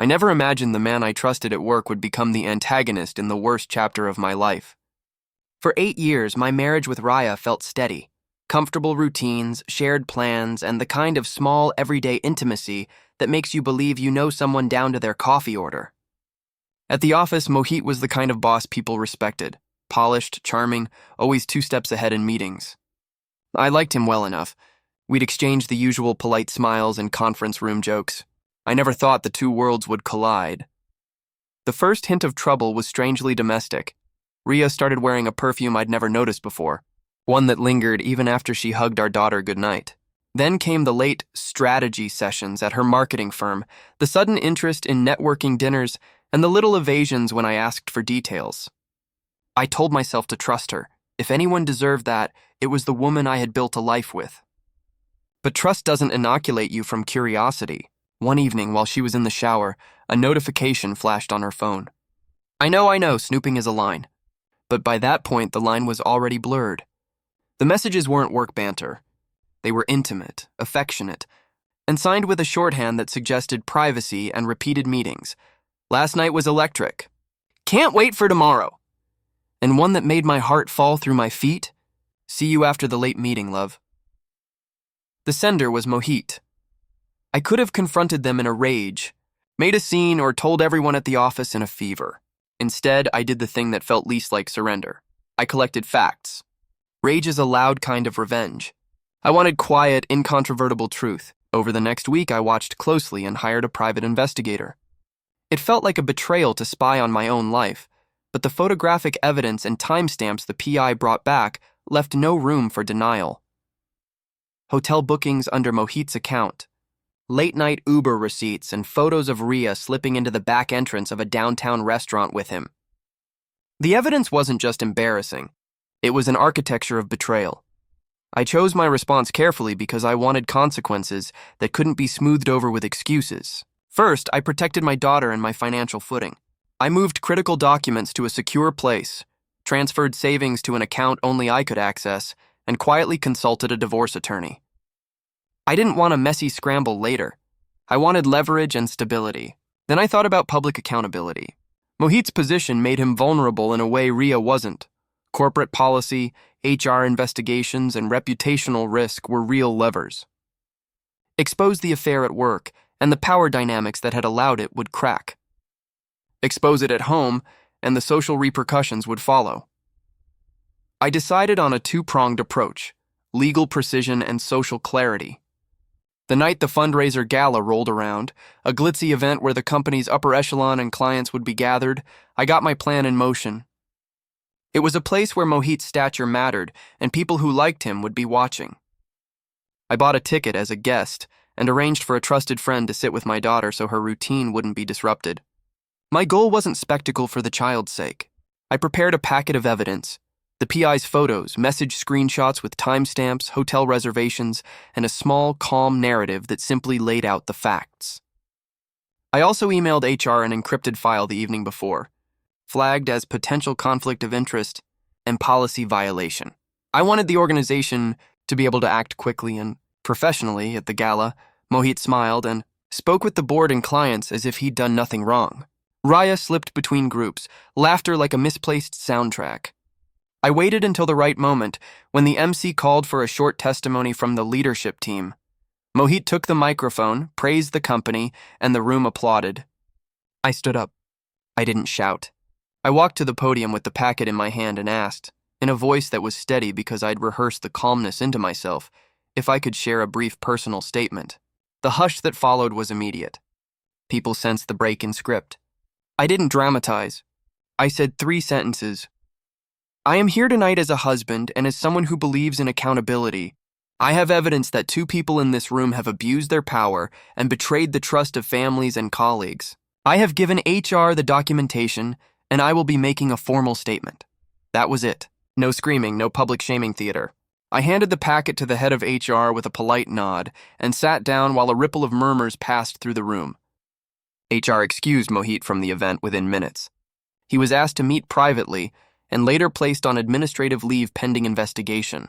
I never imagined the man I trusted at work would become the antagonist in the worst chapter of my life. For 8 years, my marriage with Riya felt steady. Comfortable routines, shared plans, and the kind of small, everyday intimacy that makes you believe you know someone down to their coffee order. At the office, Mohit was the kind of boss people respected. Polished, charming, always 2 steps ahead in meetings. I liked him well enough. We'd exchange the usual polite smiles and conference room jokes. I never thought the 2 worlds would collide. The first hint of trouble was strangely domestic. Riya started wearing a perfume I'd never noticed before, one that lingered even after she hugged our daughter goodnight. Then came the late strategy sessions at her marketing firm, the sudden interest in networking dinners, and the little evasions when I asked for details. I told myself to trust her. If anyone deserved that, it was the woman I had built a life with. But trust doesn't inoculate you from curiosity. One evening, while she was in the shower, a notification flashed on her phone. I know, snooping is a line. But by that point, the line was already blurred. The messages weren't work banter. They were intimate, affectionate, and signed with a shorthand that suggested privacy and repeated meetings. Last night was electric. Can't wait for tomorrow. And one that made my heart fall through my feet. See you after the late meeting, love. The sender was Mohit. I could have confronted them in a rage, made a scene, or told everyone at the office in a fever. Instead, I did the thing that felt least like surrender. I collected facts. Rage is a loud kind of revenge. I wanted quiet, incontrovertible truth. Over the next week, I watched closely and hired a private investigator. It felt like a betrayal to spy on my own life, but the photographic evidence and timestamps the PI brought back left no room for denial. Hotel bookings under Mohit's account, late-night Uber receipts, and photos of Riya slipping into the back entrance of a downtown restaurant with him. The evidence wasn't just embarrassing. It was an architecture of betrayal. I chose my response carefully because I wanted consequences that couldn't be smoothed over with excuses. First, I protected my daughter and my financial footing. I moved critical documents to a secure place, transferred savings to an account only I could access, and quietly consulted a divorce attorney. I didn't want a messy scramble later. I wanted leverage and stability. Then I thought about public accountability. Mohit's position made him vulnerable in a way Riya wasn't. Corporate policy, HR investigations, and reputational risk were real levers. Expose the affair at work, and the power dynamics that had allowed it would crack. Expose it at home, and the social repercussions would follow. I decided on a 2-pronged approach: legal precision and social clarity. The night the fundraiser gala rolled around, a glitzy event where the company's upper echelon and clients would be gathered, I got my plan in motion. It was a place where Mohit's stature mattered, and people who liked him would be watching. I bought a ticket as a guest and arranged for a trusted friend to sit with my daughter so her routine wouldn't be disrupted. My goal wasn't spectacle for the child's sake. I prepared a packet of evidence: the PI's photos, message screenshots with timestamps, hotel reservations, and a small, calm narrative that simply laid out the facts. I also emailed HR an encrypted file the evening before, flagged as potential conflict of interest and policy violation. I wanted the organization to be able to act quickly and professionally. At the gala, Mohit smiled and spoke with the board and clients as if he'd done nothing wrong. Riya slipped between groups, laughter like a misplaced soundtrack. I waited until the right moment, when the MC called for a short testimony from the leadership team. Mohit took the microphone, praised the company, and the room applauded. I stood up. I didn't shout. I walked to the podium with the packet in my hand and asked, in a voice that was steady because I'd rehearsed the calmness into myself, if I could share a brief personal statement. The hush that followed was immediate. People sensed the break in script. I didn't dramatize. I said 3 sentences. I am here tonight as a husband and as someone who believes in accountability. I have evidence that 2 people in this room have abused their power and betrayed the trust of families and colleagues. I have given HR the documentation, and I will be making a formal statement. That was it. No screaming, no public shaming theater. I handed the packet to the head of HR with a polite nod and sat down while a ripple of murmurs passed through the room. HR excused Mohit from the event within minutes. He was asked to meet privately and later placed on administrative leave pending investigation.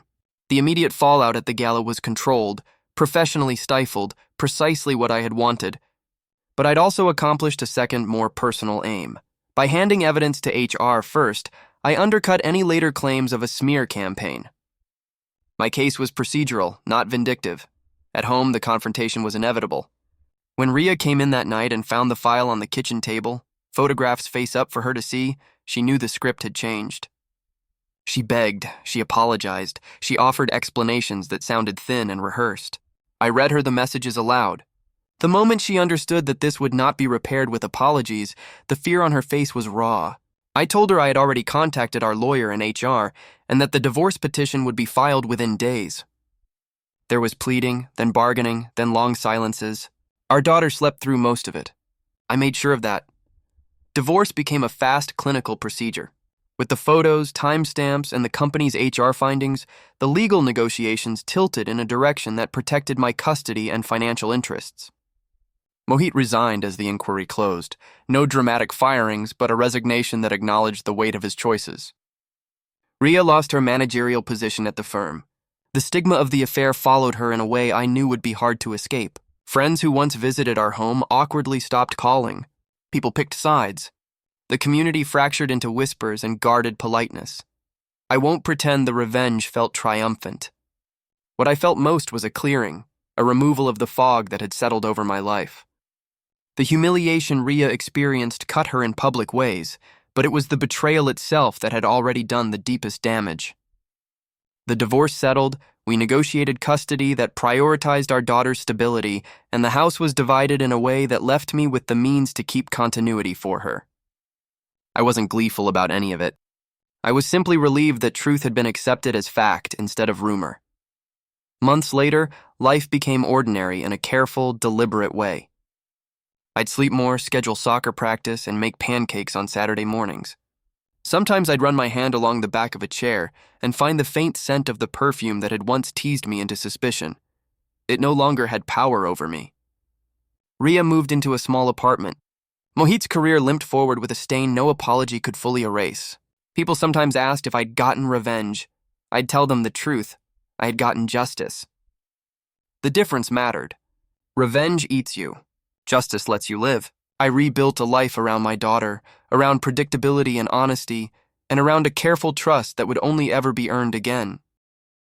The immediate fallout at the gala was controlled, professionally stifled, precisely what I had wanted. But I'd also accomplished a second, more personal aim. By handing evidence to HR first, I undercut any later claims of a smear campaign. My case was procedural, not vindictive. At home, the confrontation was inevitable. When Riya came in that night and found the file on the kitchen table, photographs face up for her to see, she knew the script had changed. She begged, she apologized, she offered explanations that sounded thin and rehearsed. I read her the messages aloud. The moment she understood that this would not be repaired with apologies, the fear on her face was raw. I told her I had already contacted our lawyer in HR and that the divorce petition would be filed within days. There was pleading, then bargaining, then long silences. Our daughter slept through most of it. I made sure of that. Divorce became a fast clinical procedure. With the photos, timestamps, and the company's HR findings, the legal negotiations tilted in a direction that protected my custody and financial interests. Mohit resigned as the inquiry closed. No dramatic firings, but a resignation that acknowledged the weight of his choices. Riya lost her managerial position at the firm. The stigma of the affair followed her in a way I knew would be hard to escape. Friends who once visited our home awkwardly stopped calling. People picked sides. The community fractured into whispers and guarded politeness. I won't pretend the revenge felt triumphant. What I felt most was a clearing, a removal of the fog that had settled over my life. The humiliation Riya experienced cut her in public ways, but it was the betrayal itself that had already done the deepest damage. The divorce settled, we negotiated custody that prioritized our daughter's stability, and the house was divided in a way that left me with the means to keep continuity for her. I wasn't gleeful about any of it. I was simply relieved that truth had been accepted as fact instead of rumor. Months later, life became ordinary in a careful, deliberate way. I'd sleep more, schedule soccer practice, and make pancakes on Saturday mornings. Sometimes I'd run my hand along the back of a chair and find the faint scent of the perfume that had once teased me into suspicion. It no longer had power over me. Riya moved into a small apartment. Mohit's career limped forward with a stain no apology could fully erase. People sometimes asked if I'd gotten revenge. I'd tell them the truth. I had gotten justice. The difference mattered. Revenge eats you. Justice lets you live. I rebuilt a life around my daughter, around predictability and honesty, and around a careful trust that would only ever be earned again.